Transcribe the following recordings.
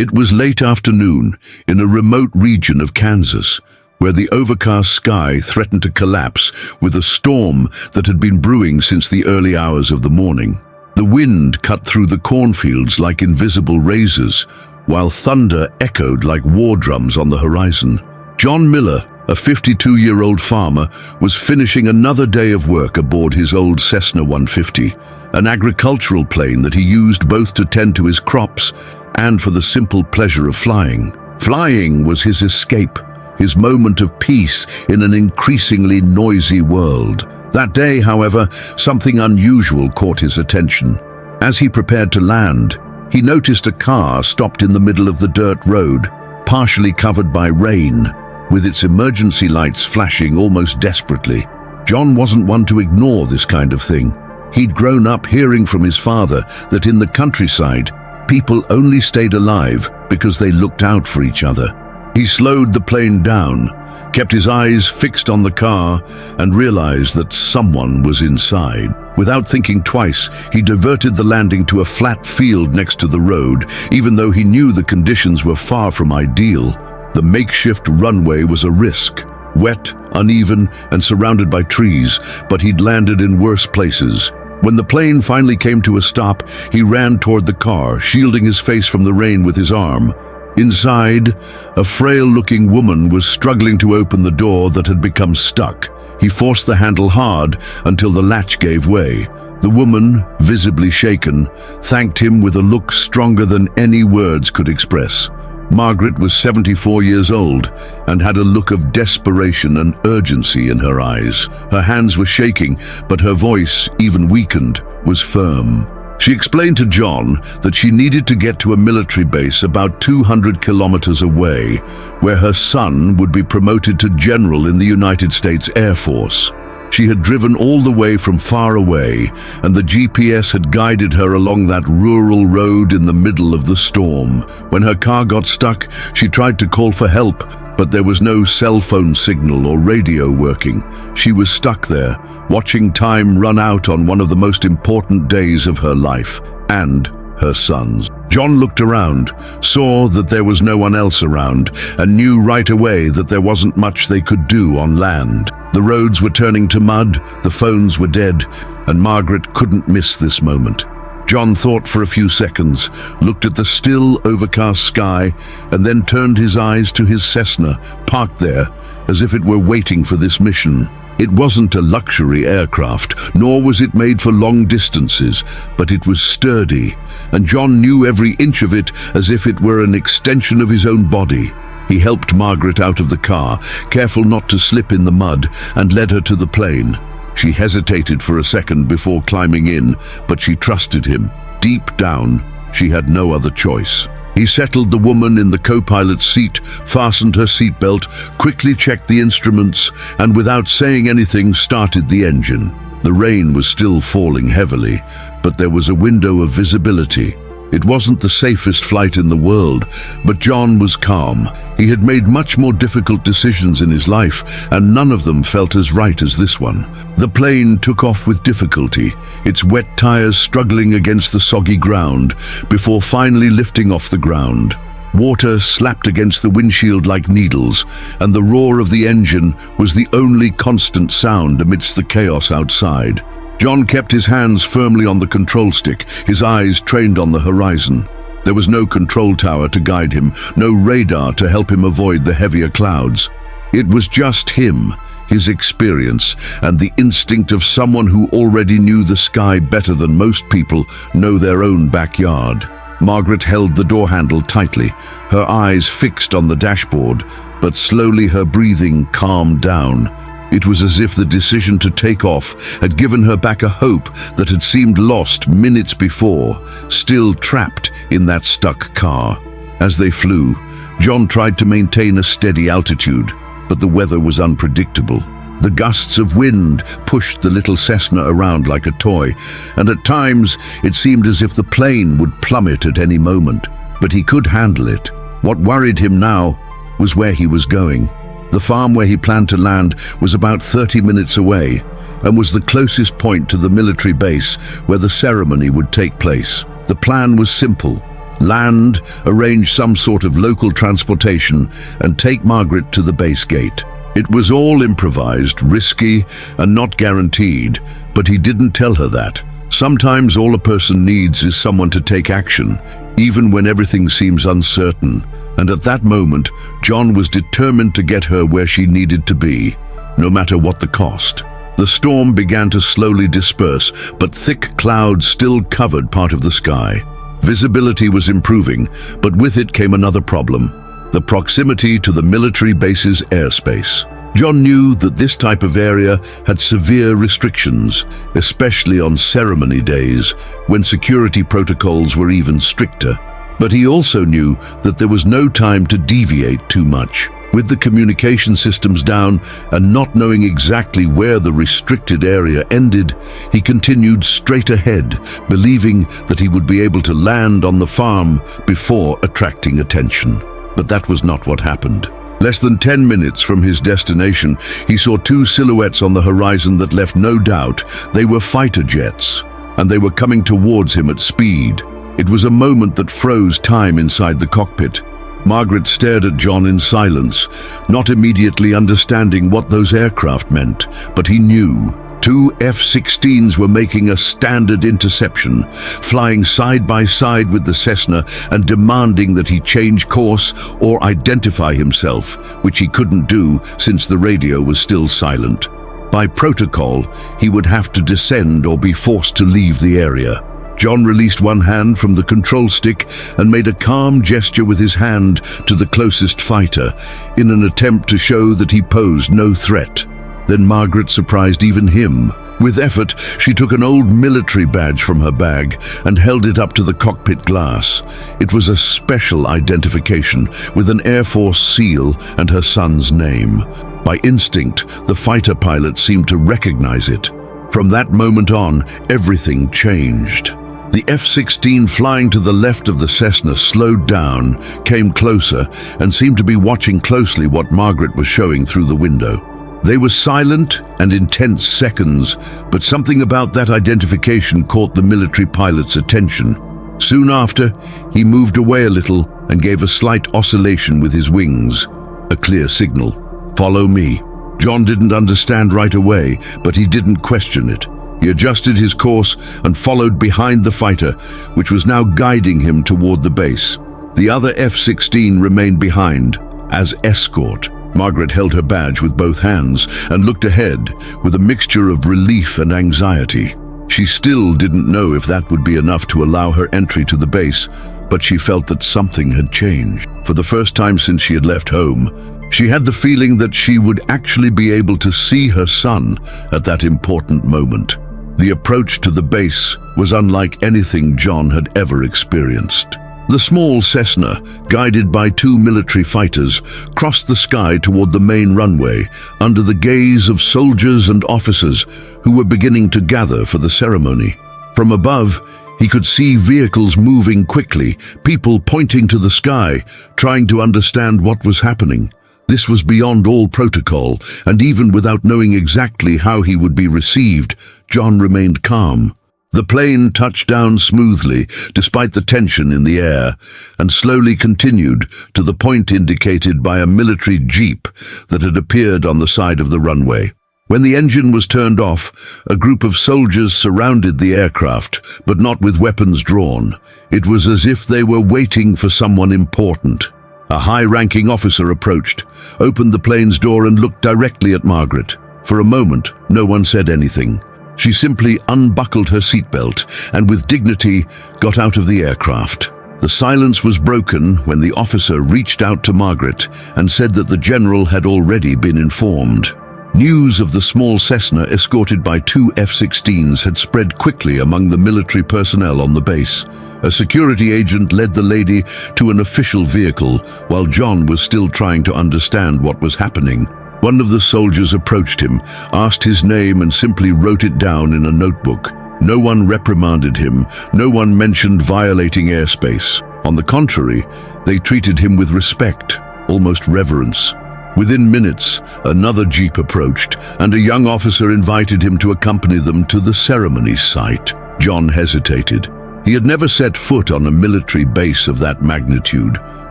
It was late afternoon in a remote region of Kansas, where the overcast sky threatened to collapse with a storm that had been brewing since the early hours of the morning. The wind cut through the cornfields like invisible razors, while thunder echoed like war drums on the horizon. John Miller, a 52-year-old farmer, was finishing another day of work aboard his old Cessna 150, an agricultural plane that he used both to tend to his crops and for the simple pleasure of flying. Flying was his escape, his moment of peace in an increasingly noisy world. That day, however, something unusual caught his attention. As he prepared to land, he noticed a car stopped in the middle of the dirt road, partially covered by rain, with its emergency lights flashing almost desperately. John wasn't one to ignore this kind of thing. He'd grown up hearing from his father that in the countryside, people only stayed alive because they looked out for each other. He slowed the plane down, kept his eyes fixed on the car, and realized that someone was inside. Without thinking twice, he diverted the landing to a flat field next to the road, even though he knew the conditions were far from ideal. The makeshift runway was a risk, wet, uneven, and surrounded by trees, but he'd landed in worse places. When the plane finally came to a stop, he ran toward the car, shielding his face from the rain with his arm. Inside, a frail-looking woman was struggling to open the door that had become stuck. He forced the handle hard until the latch gave way. The woman, visibly shaken, thanked him with a look stronger than any words could express. Margaret was 74 years old and had a look of desperation and urgency in her eyes. Her hands were shaking, but her voice, even weakened, was firm. She explained to John that she needed to get to a military base about 200 kilometers away, where her son would be promoted to general in the United States Air Force. She had driven all the way from far away, and the GPS had guided her along that rural road in the middle of the storm. When her car got stuck, she tried to call for help, but there was no cell phone signal or radio working. She was stuck there, watching time run out on one of the most important days of her life, and her son's. John looked around, saw that there was no one else around, and knew right away that there wasn't much they could do on land. The roads were turning to mud, the phones were dead, and Margaret couldn't miss this moment. John thought for a few seconds, looked at the still, overcast sky, and then turned his eyes to his Cessna, parked there, as if it were waiting for this mission. It wasn't a luxury aircraft, nor was it made for long distances, but it was sturdy, and John knew every inch of it as if it were an extension of his own body. He helped Margaret out of the car, careful not to slip in the mud, and led her to the plane. She hesitated for a second before climbing in, but she trusted him. Deep down, she had no other choice. He settled the woman in the co-pilot's seat, fastened her seatbelt, quickly checked the instruments, and without saying anything, started the engine. The rain was still falling heavily, but there was a window of visibility. It wasn't the safest flight in the world, but John was calm. He had made much more difficult decisions in his life, and none of them felt as right as this one. The plane took off with difficulty, its wet tires struggling against the soggy ground, before finally lifting off the ground. Water slapped against the windshield like needles, and the roar of the engine was the only constant sound amidst the chaos outside. John kept his hands firmly on the control stick, his eyes trained on the horizon. There was no control tower to guide him, no radar to help him avoid the heavier clouds. It was just him, his experience, and the instinct of someone who already knew the sky better than most people know their own backyard. Margaret held the door handle tightly, her eyes fixed on the dashboard, but slowly her breathing calmed down. It was as if the decision to take off had given her back a hope that had seemed lost minutes before, still trapped in that stuck car. As they flew, John tried to maintain a steady altitude, but the weather was unpredictable. The gusts of wind pushed the little Cessna around like a toy, and at times it seemed as if the plane would plummet at any moment. But he could handle it. What worried him now was where he was going. The farm where he planned to land was about 30 minutes away and was the closest point to the military base where the ceremony would take place. The plan was simple: land, arrange some sort of local transportation, and take Margaret to the base gate. It was all improvised, risky, and not guaranteed, but he didn't tell her that. Sometimes all a person needs is someone to take action, even when everything seems uncertain. And at that moment, John was determined to get her where she needed to be, no matter what the cost. The storm began to slowly disperse, but thick clouds still covered part of the sky. Visibility was improving, but with it came another problem: the proximity to the military base's airspace. John knew that this type of area had severe restrictions, especially on ceremony days, when security protocols were even stricter. But he also knew that there was no time to deviate too much. With the communication systems down and not knowing exactly where the restricted area ended, he continued straight ahead, believing that he would be able to land on the farm before attracting attention. But that was not what happened. Less than 10 minutes from his destination, he saw two silhouettes on the horizon that left no doubt they were fighter jets, and they were coming towards him at speed. It was a moment that froze time inside the cockpit. Margaret stared at John in silence, not immediately understanding what those aircraft meant, but he knew. Two F-16s were making a standard interception, flying side by side with the Cessna and demanding that he change course or identify himself, which he couldn't do since the radio was still silent. By protocol, he would have to descend or be forced to leave the area. John released one hand from the control stick and made a calm gesture with his hand to the closest fighter, in an attempt to show that he posed no threat. Then Margaret surprised even him. With effort, she took an old military badge from her bag and held it up to the cockpit glass. It was a special identification with an Air Force seal and her son's name. By instinct, the fighter pilot seemed to recognize it. From that moment on, everything changed. The F-16 flying to the left of the Cessna slowed down, came closer, and seemed to be watching closely what Margaret was showing through the window. They were silent and intense seconds, but something about that identification caught the military pilot's attention. Soon after, he moved away a little and gave a slight oscillation with his wings, a clear signal. "Follow me." John didn't understand right away, but he didn't question it. He adjusted his course and followed behind the fighter, which was now guiding him toward the base. The other F-16 remained behind, as escort. Margaret held her badge with both hands and looked ahead with a mixture of relief and anxiety. She still didn't know if that would be enough to allow her entry to the base, but she felt that something had changed. For the first time since she had left home, she had the feeling that she would actually be able to see her son at that important moment. The approach to the base was unlike anything John had ever experienced. The small Cessna, guided by two military fighters, crossed the sky toward the main runway, under the gaze of soldiers and officers who were beginning to gather for the ceremony. From above, he could see vehicles moving quickly, people pointing to the sky, trying to understand what was happening. This was beyond all protocol, and even without knowing exactly how he would be received, John remained calm. The plane touched down smoothly, despite the tension in the air, and slowly continued to the point indicated by a military jeep that had appeared on the side of the runway. When the engine was turned off, a group of soldiers surrounded the aircraft, but not with weapons drawn. It was as if they were waiting for someone important. A high-ranking officer approached, opened the plane's door and looked directly at Margaret. For a moment, no one said anything. She simply unbuckled her seatbelt and with dignity got out of the aircraft. The silence was broken when the officer reached out to Margaret and said that the general had already been informed. News of the small Cessna escorted by two F-16s had spread quickly among the military personnel on the base. A security agent led the lady to an official vehicle while John was still trying to understand what was happening. One of the soldiers approached him, asked his name and simply wrote it down in a notebook. No one reprimanded him, no one mentioned violating airspace. On the contrary, they treated him with respect, almost reverence. Within minutes, another jeep approached, and a young officer invited him to accompany them to the ceremony site. John hesitated. He had never set foot on a military base of that magnitude,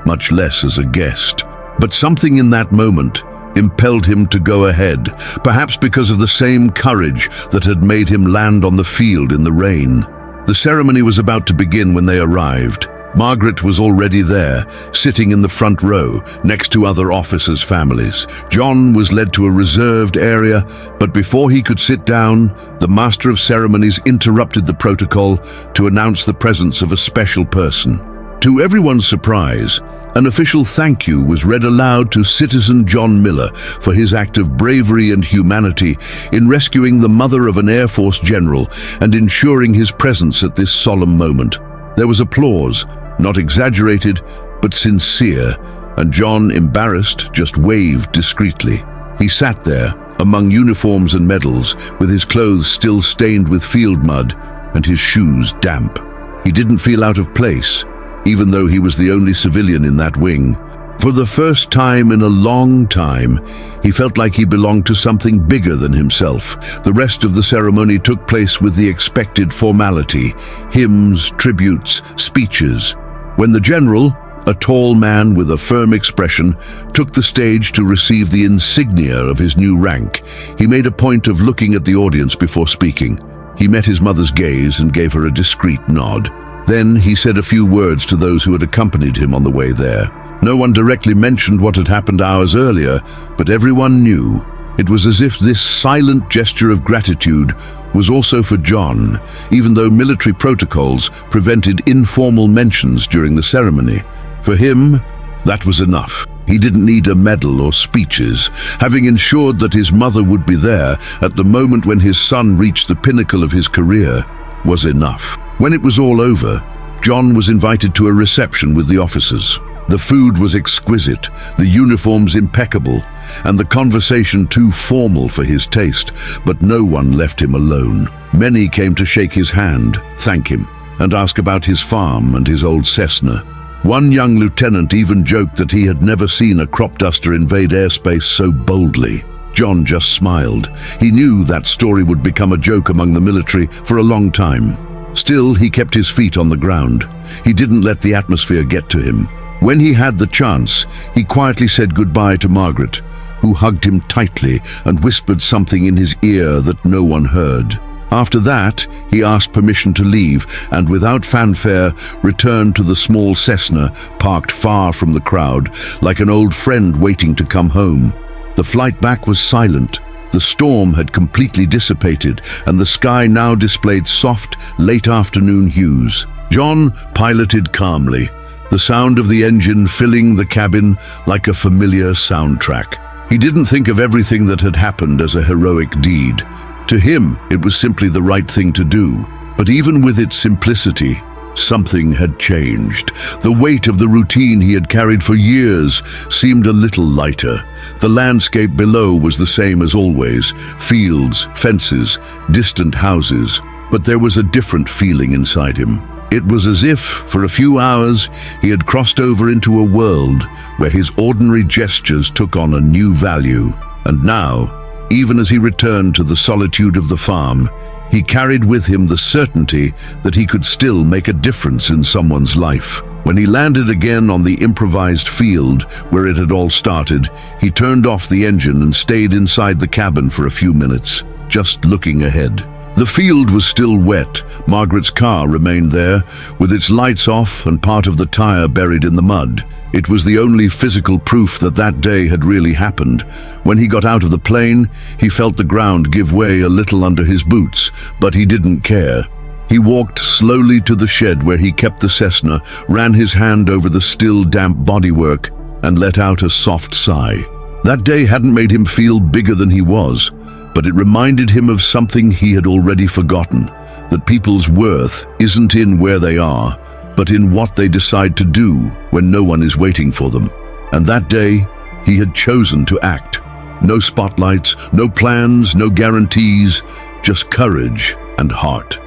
much less as a guest. But something in that moment impelled him to go ahead, perhaps because of the same courage that had made him land on the field in the rain. The ceremony was about to begin when they arrived. Margaret was already there, sitting in the front row, next to other officers' families. John was led to a reserved area, but before he could sit down, the Master of Ceremonies interrupted the protocol to announce the presence of a special person. To everyone's surprise, an official thank you was read aloud to Citizen John Miller for his act of bravery and humanity in rescuing the mother of an Air Force general and ensuring his presence at this solemn moment. There was applause, not exaggerated, but sincere, and John, embarrassed, just waved discreetly. He sat there, among uniforms and medals, with his clothes still stained with field mud and his shoes damp. He didn't feel out of place, even though he was the only civilian in that wing. For the first time in a long time, he felt like he belonged to something bigger than himself. The rest of the ceremony took place with the expected formality: hymns, tributes, speeches. When the general, a tall man with a firm expression, took the stage to receive the insignia of his new rank, he made a point of looking at the audience before speaking. He met his mother's gaze and gave her a discreet nod. Then he said a few words to those who had accompanied him on the way there. No one directly mentioned what had happened hours earlier, but everyone knew. It was as if this silent gesture of gratitude was also for John, even though military protocols prevented informal mentions during the ceremony. For him, that was enough. He didn't need a medal or speeches. Having ensured that his mother would be there at the moment when his son reached the pinnacle of his career was enough. When it was all over, John was invited to a reception with the officers. The food was exquisite, the uniforms impeccable, and the conversation too formal for his taste, but no one left him alone. Many came to shake his hand, thank him, and ask about his farm and his old Cessna. One young lieutenant even joked that he had never seen a crop duster invade airspace so boldly. John just smiled. He knew that story would become a joke among the military for a long time. Still, he kept his feet on the ground. He didn't let the atmosphere get to him. When he had the chance, he quietly said goodbye to Margaret, who hugged him tightly and whispered something in his ear that no one heard. After that, he asked permission to leave and, without fanfare, returned to the small Cessna parked far from the crowd, like an old friend waiting to come home. The flight back was silent. The storm had completely dissipated, and the sky now displayed soft, late afternoon hues. John piloted calmly, the sound of the engine filling the cabin like a familiar soundtrack. He didn't think of everything that had happened as a heroic deed. To him, it was simply the right thing to do. But even with its simplicity, something had changed. The weight of the routine he had carried for years seemed a little lighter. The landscape below was the same as always: fields, fences, distant houses. But there was a different feeling inside him. It was as if, for a few hours, he had crossed over into a world where his ordinary gestures took on a new value. And now, even as he returned to the solitude of the farm, he carried with him the certainty that he could still make a difference in someone's life. When he landed again on the improvised field where it had all started, he turned off the engine and stayed inside the cabin for a few minutes, just looking ahead. The field was still wet. Margaret's car remained there, with its lights off and part of the tire buried in the mud. It was the only physical proof that that day had really happened. When he got out of the plane, he felt the ground give way a little under his boots, but he didn't care. He walked slowly to the shed where he kept the Cessna, ran his hand over the still damp bodywork, and let out a soft sigh. That day hadn't made him feel bigger than he was, but it reminded him of something he had already forgotten, that people's worth isn't in where they are, but in what they decide to do when no one is waiting for them. And that day, he had chosen to act. No spotlights, no plans, no guarantees, just courage and heart.